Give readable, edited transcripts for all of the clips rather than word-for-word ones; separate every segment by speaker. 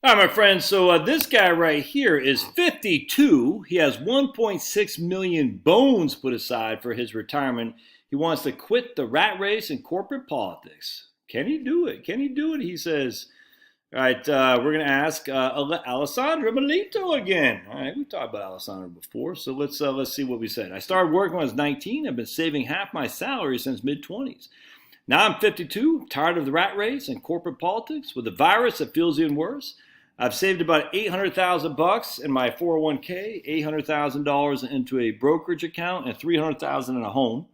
Speaker 1: All right, my friends. So this guy right here is 52. He has 1.6 million bones put aside for his retirement. He wants to quit the rat race and corporate politics. Can he do it? Can he do it? He says. All right, we're going to ask Alessandra Melito again. All right, we've talked about Alessandra before, so let's see what we said. I started working when I was 19. I've been saving half my salary since mid-20s. Now I'm 52, tired of the rat race and corporate politics. With the virus, it feels even worse. I've saved about $800,000 in my 401k, $800,000 into a brokerage account, and $300,000 in a home.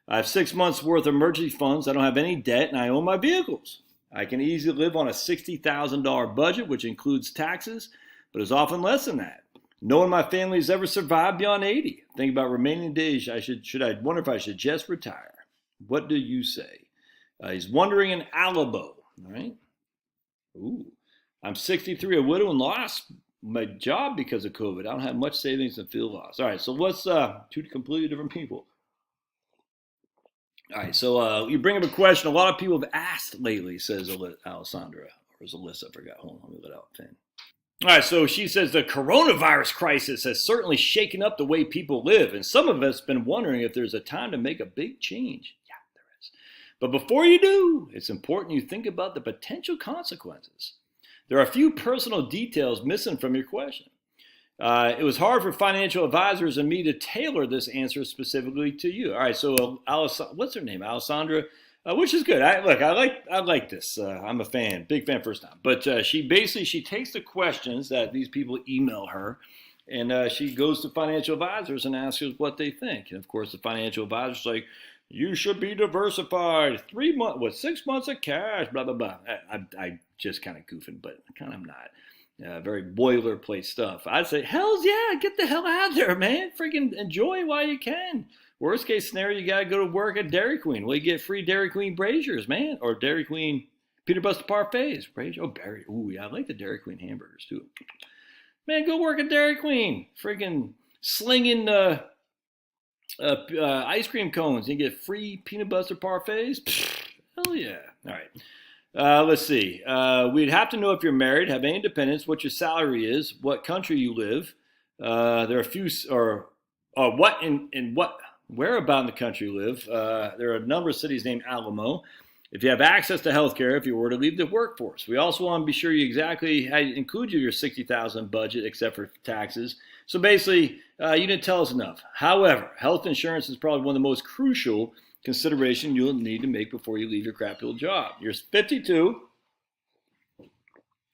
Speaker 1: I have 6 months worth of emergency funds. I don't have any debt, and I own my vehicles. I can easily live on a $60,000 budget, which includes taxes, but is often less than that. No one in my family has ever survived beyond 80. Think about remaining days. I wonder if I should just retire. What do you say? He's wondering in Alamo. All right. Ooh. I'm 63, a widow, and lost my job because of COVID. I don't have much savings and feel lost. All right, so let's two completely different people. All right, so you bring up a question a lot of people have asked lately, says Alessandra, or is Alyssa? I forgot. Hold on, let me let out Finn. All right, so she says the coronavirus crisis has certainly shaken up the way people live, and some of us have been wondering if there's a time to make a big change. Yeah, there is. But before you do, it's important you think about the potential consequences. There are a few personal details missing from your question. It was hard for financial advisors and me to tailor this answer specifically to you. All right, so what's her name? Alessandra, which is good. I like this. I'm a fan, big fan first time. But she takes the questions that these people email her, and she goes to financial advisors and asks what they think. And of course, the financial advisors like, you should be diversified. 3 months, 6 months of cash, blah, blah, blah. I just kind of goofing, but kind of not. Very boilerplate stuff. I'd say, hell's yeah, get the hell out there, man. Freaking enjoy while you can. Worst case scenario, you got to go to work at Dairy Queen. Well, you get free Dairy Queen braziers, man. Or Dairy Queen peanut butter parfaits. Brazier. Oh, Barry. Ooh, yeah, I like the Dairy Queen hamburgers, too. Man, go work at Dairy Queen. Freaking slinging ice cream cones. You get free peanut butter parfaits. Hell yeah. All right. Let's see. We'd have to know if you're married, have any dependents, what your salary is, what country you live. There are a few, or where about in the country you live. There are a number of cities named Alamo. If you have access to health care, if you were to leave the workforce. We also want to be sure you exactly how you include your $60,000 budget, except for taxes. So basically, you didn't tell us enough. However, health insurance is probably one of the most crucial consideration you'll need to make before you leave your crappy old job. You're 52.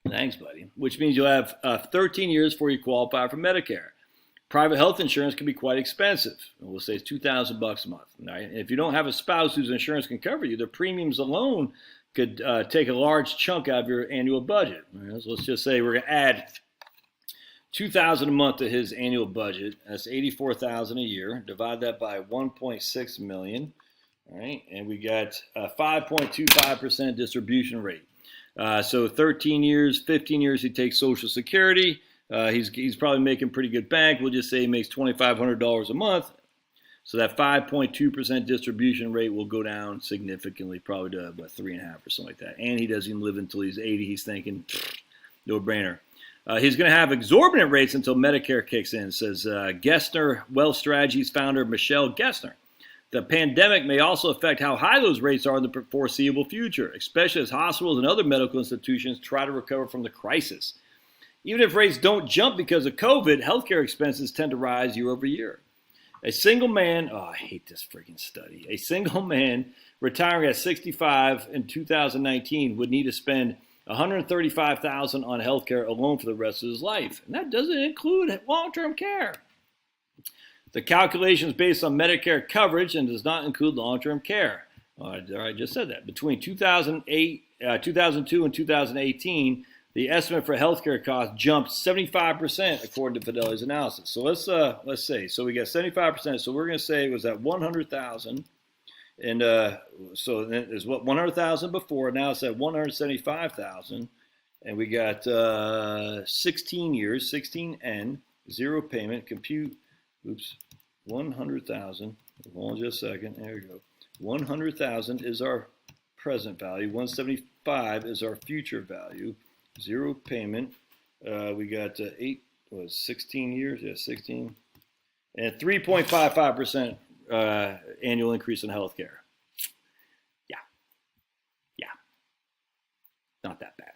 Speaker 1: Thanks, buddy. Which means you'll have 13 years before you qualify for Medicare. Private health insurance can be quite expensive. We'll say it's $2,000 a month. Right? And if you don't have a spouse whose insurance can cover you, the premiums alone could take a large chunk out of your annual budget. Right? So let's just say we're going to add $2,000 a month to his annual budget. That's $84,000 a year. Divide that by 1.6 million. All right, and we got a 5.25% distribution rate. So 13 years, 15 years, he takes Social Security. He's probably making pretty good bank. We'll just say he makes $2,500 a month. So that 5.2% distribution rate will go down significantly, probably to about 3.5 or something like that. And he doesn't even live until he's 80. He's thinking, no brainer. He's going to have exorbitant rates until Medicare kicks in, says Gessner Wealth Strategies founder Michelle Gessner. The pandemic may also affect how high those rates are in the foreseeable future, especially as hospitals and other medical institutions try to recover from the crisis. Even if rates don't jump because of COVID, healthcare expenses tend to rise year over year. A single man, I hate this freaking study. A single man retiring at 65 in 2019 would need to spend $135,000 on healthcare alone for the rest of his life. And that doesn't include long-term care. The calculation is based on Medicare coverage and does not include long-term care. I just said that. Between 2002 and 2018, the estimate for healthcare costs jumped 75% according to Fidelity's analysis. So let's say, so we got 75%. So we're going to say it was at 100,000, and so it was what 100,000 before. Now it's at 175,000, and we got 16 years, 16N, zero payment, compute. Oops, 100,000. Hold on just a second. There we go. 100,000 is our present value. 175 is our future value. Zero payment. We got 16 years? Yeah, 16. And 3.55% annual increase in healthcare. Yeah, not that bad.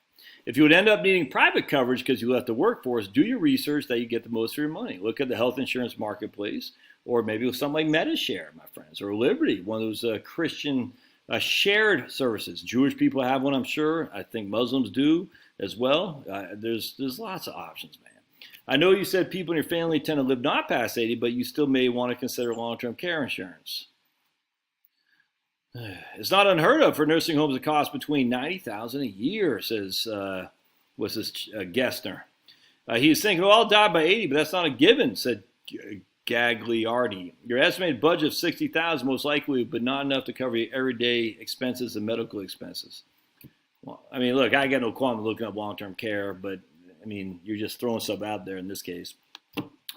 Speaker 1: If you would end up needing private coverage because you left the workforce, do your research that you get the most for your money. Look at the health insurance marketplace, or maybe with something like MediShare, my friends, or Liberty, one of those Christian shared services. Jewish people have one, I'm sure. I think Muslims do as well. There's lots of options, man. I know you said people in your family tend to live not past 80, but you still may want to consider long-term care insurance. It's not unheard of for nursing homes to cost between $90,000 a year, says Gessner. He's thinking, well, I'll die by 80, but that's not a given, said Gagliardi. Your estimated budget of $60,000 most likely, but not enough to cover your everyday expenses and medical expenses. Well, I mean, look, I got no qualm looking up long-term care, but I mean, you're just throwing stuff out there in this case.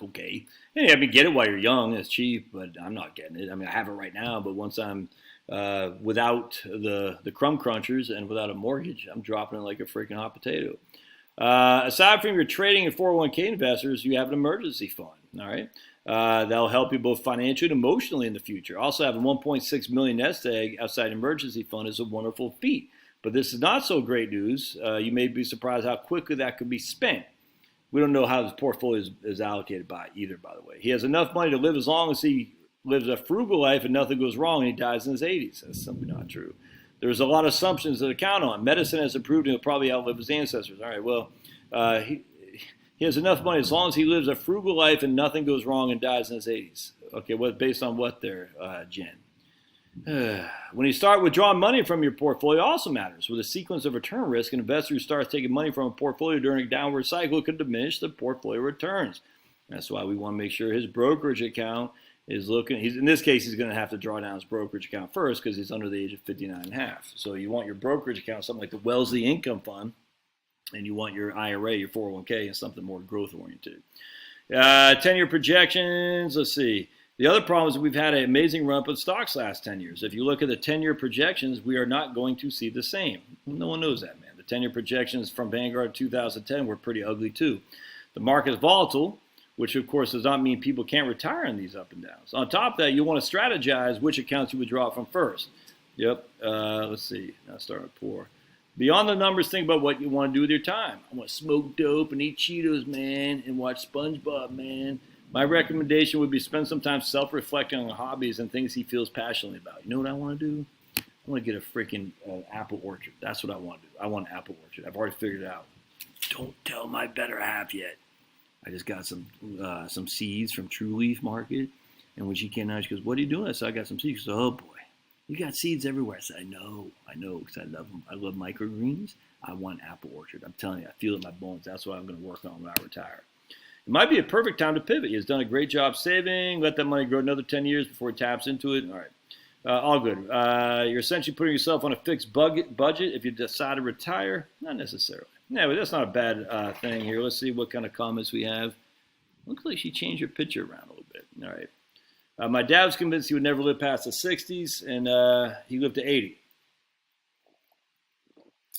Speaker 1: Okay. And I mean, get it while you're young. It's cheap, but I'm not getting it. I mean, I have it right now, but once I'm without the crumb crunchers and without a mortgage, I'm dropping it like a freaking hot potato. Aside from your trading and 401k investors, you have an emergency fund. All right. That'll help you both financially and emotionally in the future. Also, having $1.6 million nest egg outside emergency fund is a wonderful feat. But this is not so great news. You may be surprised how quickly that could be spent. We don't know how his portfolio is allocated by either, by the way. He has enough money to live as long as he lives a frugal life and nothing goes wrong and he dies in his 80s. That's simply not true. There's a lot of assumptions to count on. Medicine has improved and he'll probably outlive his ancestors. All right, well, he has enough money as long as he lives a frugal life and nothing goes wrong and dies in his 80s. Okay, based on what there, Jen? When you start withdrawing money from your portfolio also matters. With a sequence of return risk, an investor who starts taking money from a portfolio during a downward cycle could diminish the portfolio returns. That's why we want to make sure his brokerage account is looking. In this case, he's going to have to draw down his brokerage account first because he's under the age of 59 and a half. So you want your brokerage account, something like the Wellesley Income Fund, and you want your IRA, your 401k, and something more growth oriented. 10-year projections, let's see. The other problem is we've had an amazing run up in stocks last 10 years. If you look at the 10-year projections, we are not going to see the same. No one knows that, man. The 10-year projections from Vanguard 2010 were pretty ugly, too. The market is volatile, which, of course, does not mean people can't retire in these up and downs. On top of that, you want to strategize which accounts you withdraw from first. Yep. Let's see. Now start with poor. Beyond the numbers, think about what you want to do with your time. I want to smoke dope and eat Cheetos, man, and watch SpongeBob, man. My recommendation would be spend some time self-reflecting on hobbies and things he feels passionately about. You know what I want to do? I want to get a freaking apple orchard. That's what I want to do. I want an apple orchard. I've already figured it out. Don't tell my better half yet. I just got some seeds from True Leaf Market. And when she came out, she goes, "What are you doing?" I said, "I got some seeds." She goes, "Oh, boy. You got seeds everywhere." I said, I know, because I love them. I love microgreens. I want an apple orchard. I'm telling you, I feel it in my bones. That's what I'm going to work on when I retire. It might be a perfect time to pivot. He has done a great job saving. Let that money grow another 10 years before he taps into it. All right. All good. You're essentially putting yourself on a fixed budget if you decide to retire. Not necessarily. Yeah, but that's not a bad thing here. Let's see what kind of comments we have. Looks like she changed her picture around a little bit. All right. My dad was convinced he would never live past the 60s, and he lived to 80.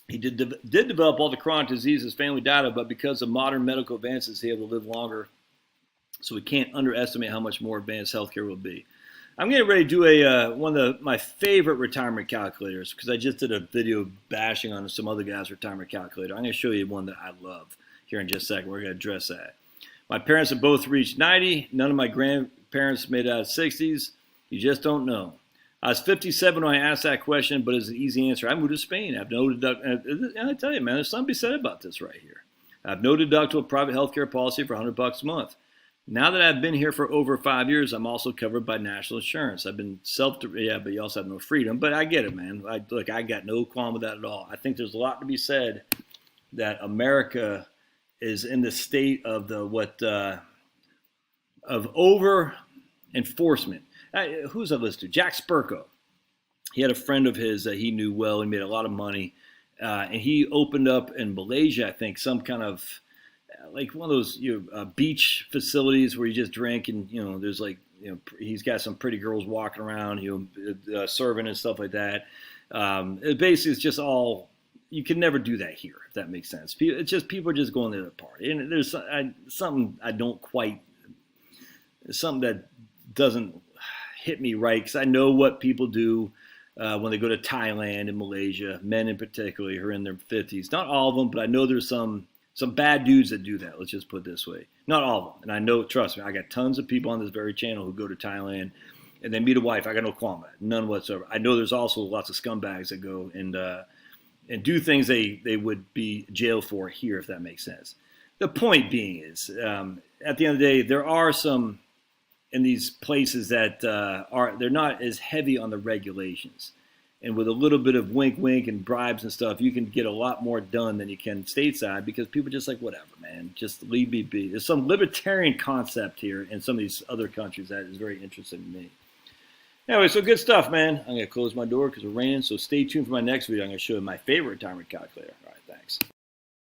Speaker 1: He did develop all the chronic diseases his family died of, but because of modern medical advances, he's able to live longer. So we can't underestimate how much more advanced healthcare will be. I'm getting ready to do one of my favorite retirement calculators because I just did a video bashing on some other guy's retirement calculator. I'm going to show you one that I love here in just a second. We're going to address that. My parents have both reached 90. None of my grandparents made it out of 60s. You just don't know. I was 57 when I asked that question, but it's an easy answer. I moved to Spain. I have no deductible. I tell you, man, there's something to be said about this right here. I have no deductible private healthcare policy for $100 a month. Now that I've been here for over 5 years, I'm also covered by national insurance. I've been but you also have no freedom. But I get it, man. I got no qualm with that at all. I think there's a lot to be said that America is in the state of of over enforcement. Who's I listened to? Jack Spurko. He had a friend of his that he knew well. He made a lot of money. And he opened up in Malaysia, I think, some kind of like one of those beach facilities where you just drink and, there's he's got some pretty girls walking around, serving and stuff like that. It basically is just all you can never do that here, if that makes sense. It's just people are just going there to party, and there's something I don't quite, something that doesn't hit me right, because I know what people do when they go to Thailand and Malaysia, men in particular who are in their 50s. Not all of them, but I know there's some bad dudes that do that. Let's just put it this way. Not all of them. And I know, trust me, I got tons of people on this very channel who go to Thailand and they meet a wife. I got no qualm with that, none whatsoever. I know there's also lots of scumbags that go and do things they would be jailed for here, if that makes sense. The point being is, at the end of the day, there are some in these places that they're not as heavy on the regulations. And with a little bit of wink, wink, and bribes and stuff, you can get a lot more done than you can stateside, because people are just like, whatever, man, just leave me be. There's some libertarian concept here in some of these other countries that is very interesting to me. Anyway, so good stuff, man. I'm going to close my door because we're raining, so stay tuned for my next video. I'm going to show you my favorite retirement calculator. All right, thanks.